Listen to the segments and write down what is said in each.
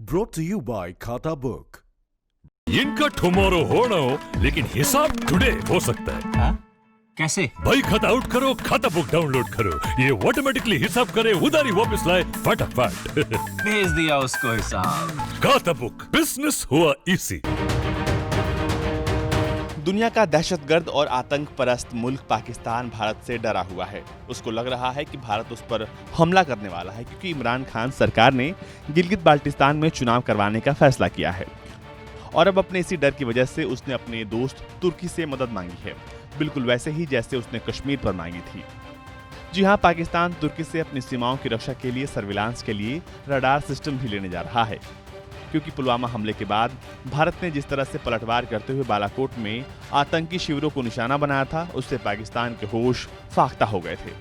Brought to you by Khata Book. इनका tomorrow हो ना हो, लेकिन हिसाब टुडे हो सकता है। हाँ? कैसे? भाई खाता आउट करो, खाता बुक डाउनलोड करो, ये ऑटोमेटिकली हिसाब करे, उधारी वापस लाए फटाफट। भेज दिया उसको हिसाब। खाता बुक, बिजनेस हुआ इजी। दुनिया का दहशतगर्द और आतंक परस्त मुल्क पाकिस्तान भारत से डरा हुआ है। उसको लग रहा है कि भारत उस पर हमला करने वाला है, क्योंकि इमरान खान सरकार ने गिलगित बाल्टिस्तान में चुनाव करवाने का फैसला किया है और अब अपने इसी डर की वजह से उसने अपने दोस्त तुर्की से मदद मांगी है, बिल्कुल वैसे ही जैसे उसने कश्मीर पर मांगी थी। जी हाँ, पाकिस्तान तुर्की से अपनी सीमाओं की रक्षा के लिए सर्विलांस के लिए रडार सिस्टम भी लेने जा रहा है, क्योंकि पुलवामा हमले के बाद भारत ने जिस तरह से पलटवार करते हुए बालाकोट में आतंकी शिविरों को निशाना बनाया था, उससे पाकिस्तान के होश फाख्ता हो गए थे।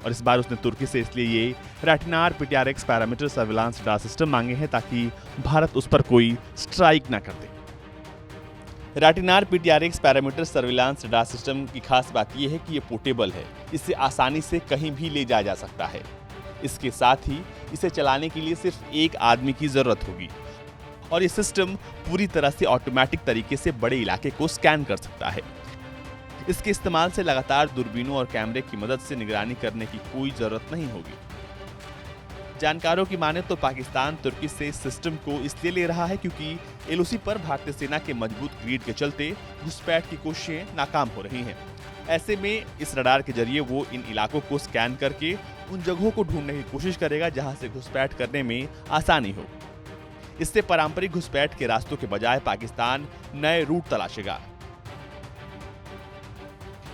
और इस बार उसने तुर्की से इसलिए ये रेटिनार PTRX parameter surveillance radar system मांगे हैं ताकि भारत उस पर कोई स्ट्राइक ना कर दे। रेटिनार PTRX parameter surveillance radar system की खास बात यह है कि ये पोर्टेबल है, इसे आसानी से कहीं भी ले जाया जा सकता है। इसके साथ ही इसे चलाने के लिए सिर्फ एक आदमी की जरूरत होगी और ये सिस्टम पूरी तरह से ऑटोमेटिक तरीके से बड़े इलाके को स्कैन कर सकता है। इसके इस्तेमाल से लगातार दूरबीनों और कैमरे की मदद से निगरानी करने की कोई जरूरत नहीं होगी। जानकारों की माने तो पाकिस्तान तुर्की से इस सिस्टम को इसलिए ले रहा है क्योंकि LOC पर भारतीय सेना के मजबूत ग्रिड के चलते घुसपैठ की कोशिशें नाकाम हो रही हैं। ऐसे में इस रडार के जरिए वो इन इलाकों को स्कैन करके उन जगहों को ढूंढने की कोशिश करेगा जहां से घुसपैठ करने में आसानी हो। इससे पारंपरिक घुसपैठ के रास्तों के बजाय पाकिस्तान नए रूट तलाशेगा।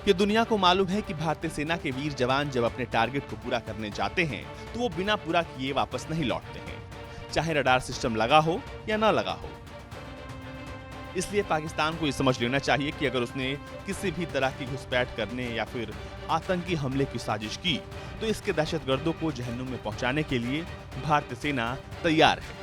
ये दुनिया को मालूम है कि भारतीय सेना के वीर जवान जब अपने टारगेट को पूरा करने जाते हैं तो वो बिना पूरा किए वापस नहीं लौटते हैं, चाहे रडार सिस्टम लगा हो या ना लगा हो। इसलिए पाकिस्तान को ये समझ लेना चाहिए कि अगर उसने किसी भी तरह की घुसपैठ करने या फिर आतंकी हमले की साजिश की तो इसके दहशतगर्दों को जहन्नुम में पहुंचाने के लिए भारतीय सेना तैयार है।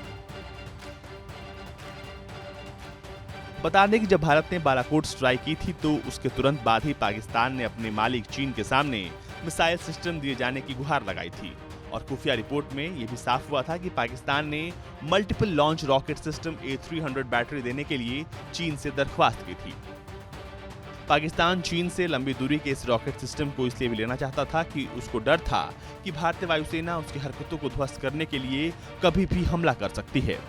बता दें कि जब भारत ने बालाकोट स्ट्राइक की थी तो उसके तुरंत बाद ही पाकिस्तान ने अपने मालिक चीन के सामने मिसाइल सिस्टम दिए जाने की गुहार लगाई थी और खुफिया रिपोर्ट में यह भी साफ हुआ था कि पाकिस्तान ने multiple launch rocket system A300 battery देने के लिए चीन से दरख्वास्त की थी। पाकिस्तान चीन से लंबी दूरी के इस रॉकेट सिस्टम को इसलिए भी लेना चाहता था कि उसको डर था कि भारतीय वायुसेना उसकी हरकतों को ध्वस्त करने के लिए कभी भी हमला कर सकती है।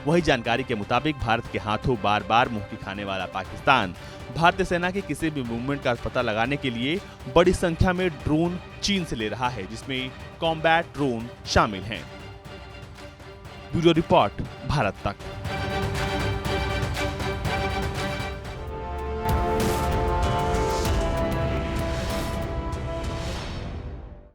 वही जानकारी के मुताबिक भारत के हाथों बार बार मुक्की खाने वाला पाकिस्तान भारतीय सेना के किसी भी मूवमेंट का पता लगाने के लिए बड़ी संख्या में ड्रोन चीन से ले रहा है, जिसमें कॉम्बैट ड्रोन शामिल हैं। ब्यूरो रिपोर्ट, भारत तक।